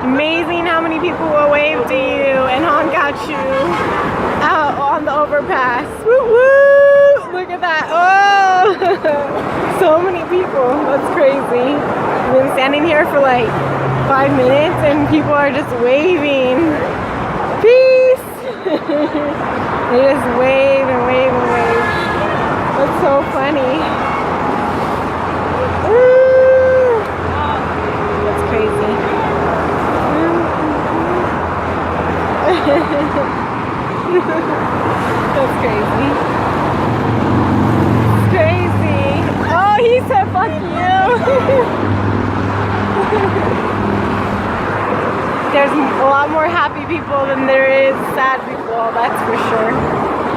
Amazing how many people will wave to you and honk at you out on the overpass. Woo woo! Look at that. Oh! So many people. That's crazy. I've been standing here for like 5 minutes and people are just waving. Peace! They just wave and wave and wave. That's so funny. Woo! That's crazy. That's crazy. It's crazy. Oh, he said fuck you. There's a lot more happy people than there is sad people, that's for sure.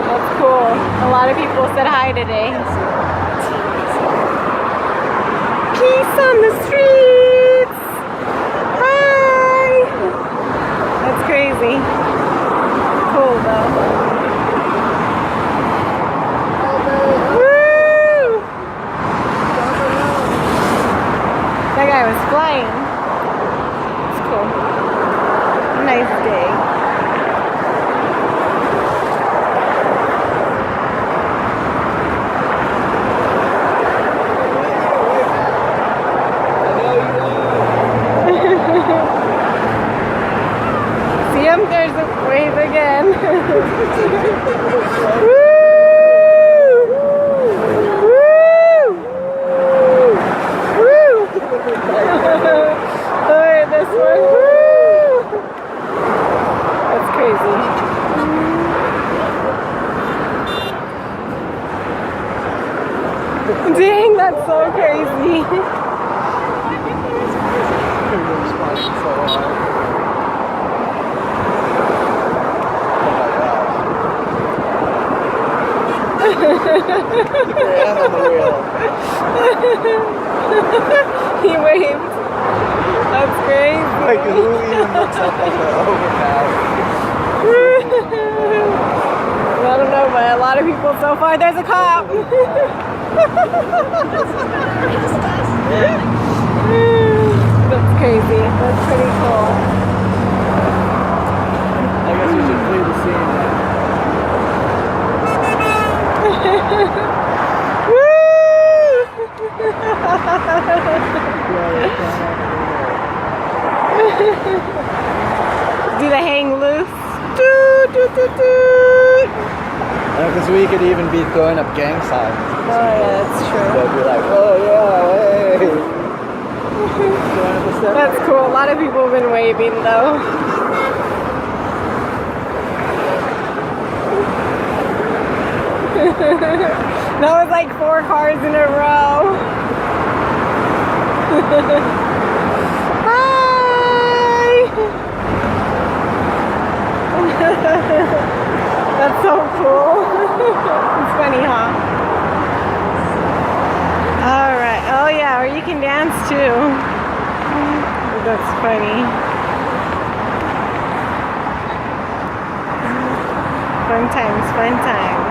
That's cool. A lot of people said hi today. Peace on the streets. Hi. That's crazy. Cool though. Woo! That guy was flying. It's cool. Nice day. See him? There's a wave again. Woo! Woo! Woo! Alright, this one. Woo! That's crazy. Dang, that's so crazy. He waved. That's crazy. Like who even looks up on the overpass? I don't know, but a lot of people so far. There's a cop. That's crazy. That's pretty cool. I guess we should flee the scene now. Do they hang loose? Doo, doo, doo, doo. Because we could even be throwing up gang signs. Oh yeah, that's true. They'll be like, oh yeah, hey. That's cool. A lot of people have been waving though. That was like 4 cars in a row. Hi! That's so cool. It's funny, huh? Alright. Oh yeah, or you can dance too. That's funny. Fun times, fun times.